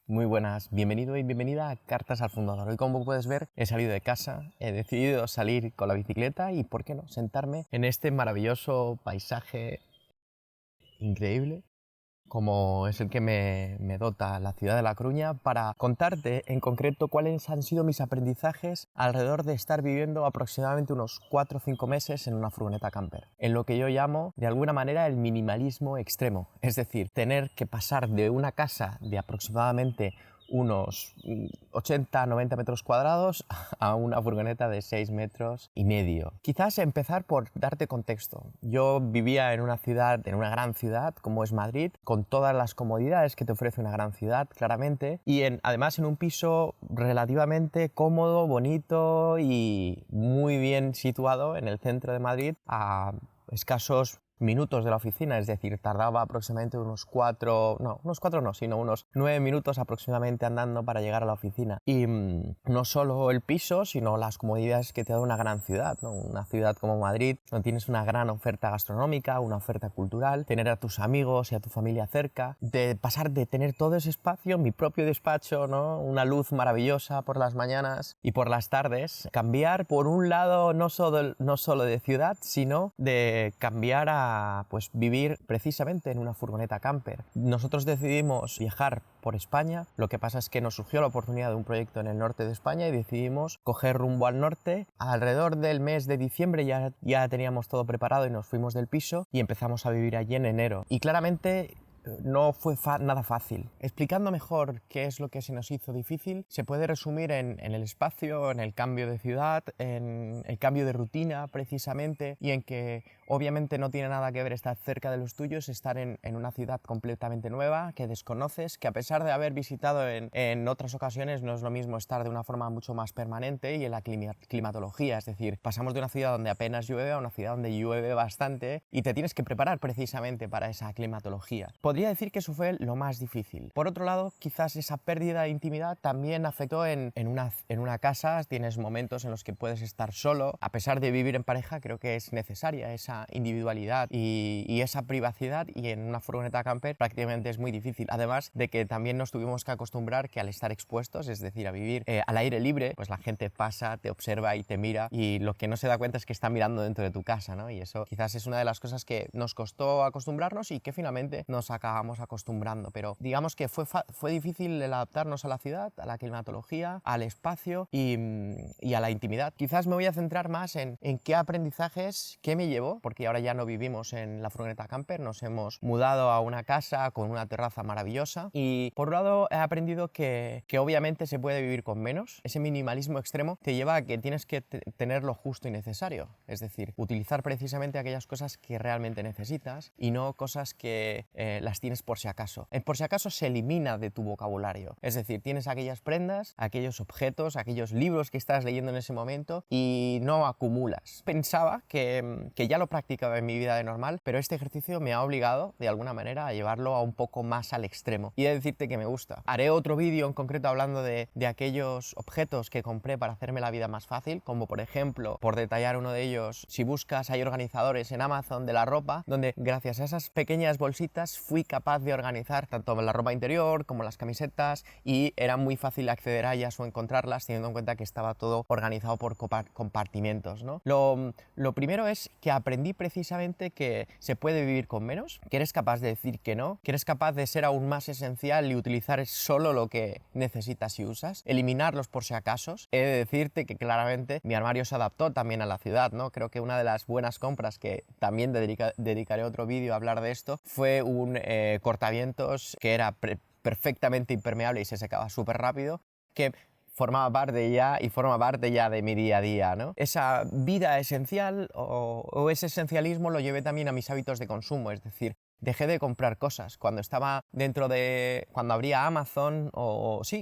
Muy buenas, bienvenido y bienvenida a Cartas al Fundador. Hoy, como puedes ver, he salido de casa, he decidido salir con la bicicleta y, ¿por qué no?, sentarme en este maravilloso paisaje increíble como es el que me dota la ciudad de La Coruña, para contarte en concreto cuáles han sido mis aprendizajes alrededor de estar viviendo aproximadamente unos 4 o 5 meses en una furgoneta camper, en lo que yo llamo de alguna manera el minimalismo extremo, es decir, tener que pasar de una casa de aproximadamente unos 80-90 metros cuadrados a una furgoneta de 6 metros y medio. Quizás empezar por darte contexto. Yo vivía en una ciudad, en una gran ciudad como es Madrid, con todas las comodidades que te ofrece una gran ciudad, claramente, y además en un piso relativamente cómodo, bonito y muy bien situado en el centro de Madrid, a escasos minutos de la oficina, es decir, tardaba aproximadamente unos 9 minutos aproximadamente andando para llegar a la oficina. Y no solo el piso, sino las comodidades que te da una gran ciudad, ¿no? Una ciudad como Madrid, donde tienes una gran oferta gastronómica, una oferta cultural, tener a tus amigos y a tu familia cerca, de pasar de tener todo ese espacio, mi propio despacho, ¿no? Una luz maravillosa por las mañanas y por las tardes, cambiar por un lado no solo de ciudad, sino de cambiar a pues vivir precisamente en una furgoneta camper. Nosotros decidimos viajar por España, lo que pasa es que nos surgió la oportunidad de un proyecto en el norte de España y decidimos coger rumbo al norte. Alrededor del mes de diciembre ya teníamos todo preparado y nos fuimos del piso y empezamos a vivir allí en enero. Y claramente no fue nada fácil. Explicando mejor qué es lo que se nos hizo difícil, se puede resumir en el espacio, en el cambio de ciudad, en el cambio de rutina precisamente, y en que obviamente no tiene nada que ver estar cerca de los tuyos, estar en una ciudad completamente nueva, que desconoces, que a pesar de haber visitado en otras ocasiones, no es lo mismo estar de una forma mucho más permanente y en la climatología, es decir, pasamos de una ciudad donde apenas llueve a una ciudad donde llueve bastante y te tienes que preparar precisamente para esa climatología. Podría decir que eso fue lo más difícil. Por otro lado, quizás esa pérdida de intimidad también afectó en una casa. Tienes momentos en los que puedes estar solo. A pesar de vivir en pareja, creo que es necesaria esa individualidad y esa privacidad, y en una furgoneta camper prácticamente es muy difícil. Además de que también nos tuvimos que acostumbrar que al estar expuestos, es decir, a vivir al aire libre, pues la gente pasa, te observa y te mira, y lo que no se da cuenta es que está mirando dentro de tu casa, ¿no? Y eso quizás es una de las cosas que nos costó acostumbrarnos y que finalmente nos acabamos acostumbrando. Pero digamos que fue difícil el adaptarnos a la ciudad, a la climatología, al espacio y a la intimidad. Quizás me voy a centrar más en qué aprendizajes, qué me llevó, porque ahora ya no vivimos en la furgoneta camper, nos hemos mudado a una casa con una terraza maravillosa, y por un lado he aprendido que obviamente se puede vivir con menos. Ese minimalismo extremo te lleva a que tienes que tener lo justo y necesario, es decir, utilizar precisamente aquellas cosas que realmente necesitas y no cosas que las tienes por si acaso. El por si acaso se elimina de tu vocabulario, es decir, tienes aquellas prendas, aquellos objetos, aquellos libros que estás leyendo en ese momento y no acumulas. Pensaba que ya lo practicaba en mi vida de normal, pero este ejercicio me ha obligado de alguna manera a llevarlo a un poco más al extremo, y he de decirte que me gusta. Haré otro vídeo en concreto hablando de aquellos objetos que compré para hacerme la vida más fácil, como por ejemplo, por detallar uno de ellos, si buscas hay organizadores en Amazon de la ropa, donde gracias a esas pequeñas bolsitas fui capaz de organizar tanto la ropa interior como las camisetas, y era muy fácil acceder a ellas o encontrarlas, teniendo en cuenta que estaba todo organizado por compartimentos, ¿no? Lo primero es que aprendí precisamente que se puede vivir con menos, que eres capaz de decir que no, que eres capaz de ser aún más esencial y utilizar solo lo que necesitas y usas, eliminar los por si acasos. He de decirte que claramente mi armario se adaptó también a la ciudad, ¿no? Creo que una de las buenas compras, que también dedicaré otro vídeo a hablar de esto, fue un cortavientos que era perfectamente impermeable y se secaba súper rápido, que forma parte ya de mi día a día, ¿no? Esa vida esencial o ese esencialismo lo llevé también a mis hábitos de consumo, es decir, dejé de comprar cosas. Cuando abría Amazon,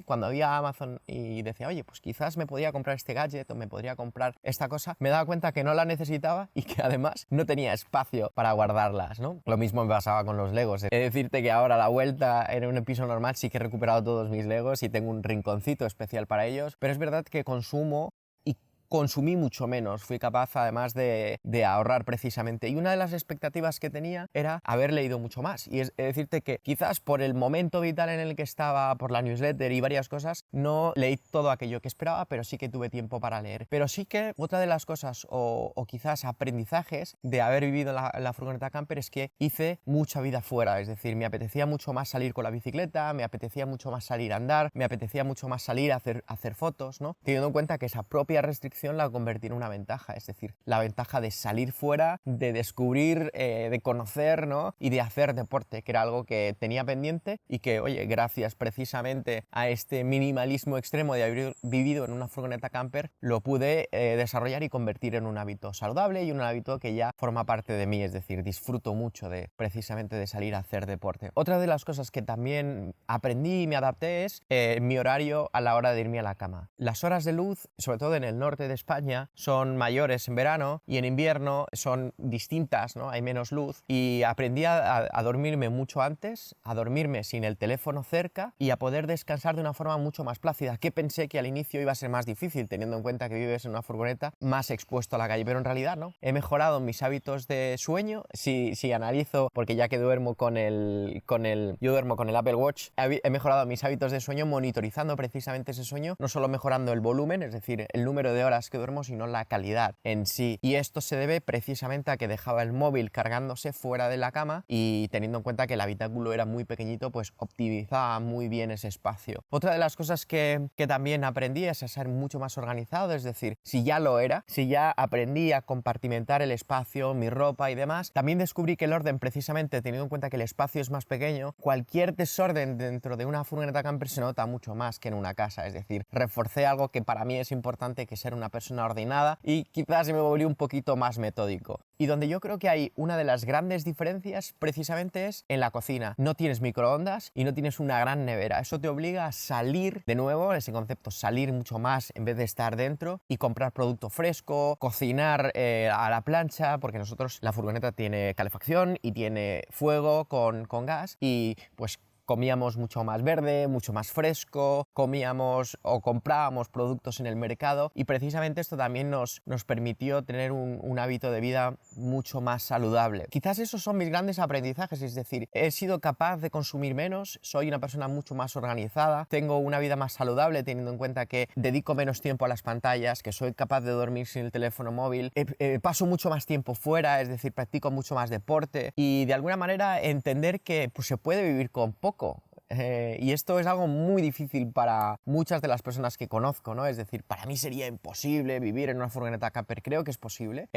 cuando había Amazon y decía, oye, pues quizás me podría comprar este gadget o me podría comprar esta cosa, me daba cuenta que no la necesitaba y que además no tenía espacio para guardarlas, ¿no? Lo mismo me pasaba con los Legos. He de decirte que ahora a la vuelta en un piso normal sí que he recuperado todos mis Legos y tengo un rinconcito especial para ellos, pero es verdad que consumo y consumí mucho menos, fui capaz además de ahorrar precisamente. Y una de las expectativas que tenía era haber leído mucho más. Y es decirte que quizás por el momento vital en el que estaba, por la newsletter y varias cosas, no leí todo aquello que esperaba, pero sí que tuve tiempo para leer. Pero sí que otra de las cosas o quizás aprendizajes de haber vivido en la furgoneta camper es que hice mucha vida fuera. Es decir, me apetecía mucho más salir con la bicicleta, me apetecía mucho más salir a andar, me apetecía mucho más salir a hacer fotos, ¿no? Teniendo en cuenta que esa propia restricción la convertí en una ventaja, es decir, la ventaja de salir fuera, de descubrir, de conocer, ¿no? Y de hacer deporte, que era algo que tenía pendiente y que, oye, gracias precisamente a este minimalismo extremo de haber vivido en una furgoneta camper, lo pude desarrollar y convertir en un hábito saludable y un hábito que ya forma parte de mí, es decir, disfruto mucho precisamente de salir a hacer deporte. Otra de las cosas que también aprendí y me adapté es mi horario a la hora de irme a la cama. Las horas de luz, sobre todo en el norte de España, son mayores en verano y en invierno son distintas, ¿no? Hay menos luz y aprendí a dormirme mucho antes, a dormirme sin el teléfono cerca y a poder descansar de una forma mucho más plácida, que pensé que al inicio iba a ser más difícil, teniendo en cuenta que vives en una furgoneta más expuesto a la calle, pero en realidad no. He mejorado mis hábitos de sueño, si analizo, porque ya que duermo yo duermo con el Apple Watch, he mejorado mis hábitos de sueño monitorizando precisamente ese sueño, no solo mejorando el volumen, es decir, el número de horas que duermo, sino la calidad en sí. Y esto se debe precisamente a que dejaba el móvil cargándose fuera de la cama y teniendo en cuenta que el habitáculo era muy pequeñito, pues optimizaba muy bien ese espacio. Otra de las cosas que también aprendí es a ser mucho más organizado, es decir, si ya aprendí a compartimentar el espacio, mi ropa y demás, también descubrí que el orden, precisamente teniendo en cuenta que el espacio es más pequeño, cualquier desorden dentro de una furgoneta camper se nota mucho más que en una casa, es decir, reforcé algo que para mí es importante, que es ser una persona ordenada, y quizás me volví un poquito más metódico. Y donde yo creo que hay una de las grandes diferencias precisamente es en la cocina. No tienes microondas y no tienes una gran nevera. Eso te obliga a salir de nuevo, ese concepto, salir mucho más en vez de estar dentro y comprar producto fresco, cocinar a la plancha, porque nosotros la furgoneta tiene calefacción y tiene fuego con gas y pues comíamos mucho más verde, mucho más fresco, comíamos o comprábamos productos en el mercado y precisamente esto también nos permitió tener un hábito de vida mucho más saludable. Quizás esos son mis grandes aprendizajes, es decir, he sido capaz de consumir menos, soy una persona mucho más organizada, tengo una vida más saludable teniendo en cuenta que dedico menos tiempo a las pantallas, que soy capaz de dormir sin el teléfono móvil, paso mucho más tiempo fuera, es decir, practico mucho más deporte y de alguna manera entender que pues, se puede vivir con poco. Y esto es algo muy difícil para muchas de las personas que conozco, ¿no? Es decir, para mí sería imposible vivir en una furgoneta camper. Creo que es posible.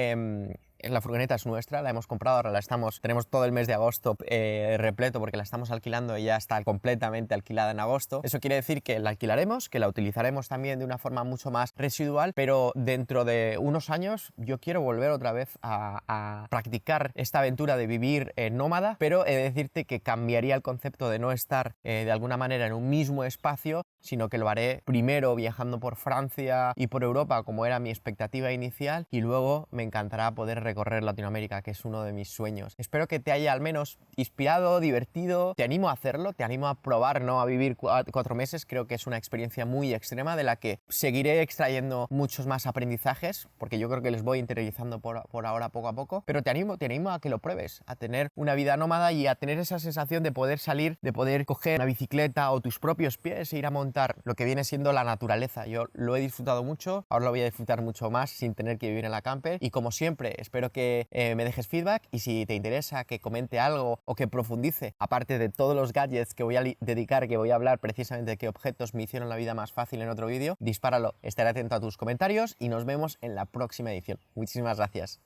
La furgoneta es nuestra, la hemos comprado, ahora tenemos todo el mes de agosto repleto porque la estamos alquilando y ya está completamente alquilada en agosto. Eso quiere decir que la alquilaremos, que la utilizaremos también de una forma mucho más residual, pero dentro de unos años yo quiero volver otra vez a practicar esta aventura de vivir nómada, pero he de decirte que cambiaría el concepto de no estar de alguna manera en un mismo espacio, sino que lo haré primero viajando por Francia y por Europa, como era mi expectativa inicial, y luego me encantará poder recorrer Latinoamérica, que es uno de mis sueños. Espero que te haya al menos inspirado, divertido. Te animo a hacerlo, te animo a probar, ¿no? A vivir 4 meses. Creo que es una experiencia muy extrema de la que seguiré extrayendo muchos más aprendizajes, porque yo creo que les voy interiorizando por ahora poco a poco. Pero te animo a que lo pruebes, a tener una vida nómada y a tener esa sensación de poder salir, de poder coger una bicicleta o tus propios pies e ir a montar lo que viene siendo la naturaleza. Yo lo he disfrutado mucho, ahora lo voy a disfrutar mucho más sin tener que vivir en la camper y como siempre espero que me dejes feedback y si te interesa que comente algo o que profundice, aparte de todos los gadgets que voy a dedicar, que voy a hablar precisamente de qué objetos me hicieron la vida más fácil en otro vídeo, dispáralo, estaré atento a tus comentarios y nos vemos en la próxima edición. Muchísimas gracias.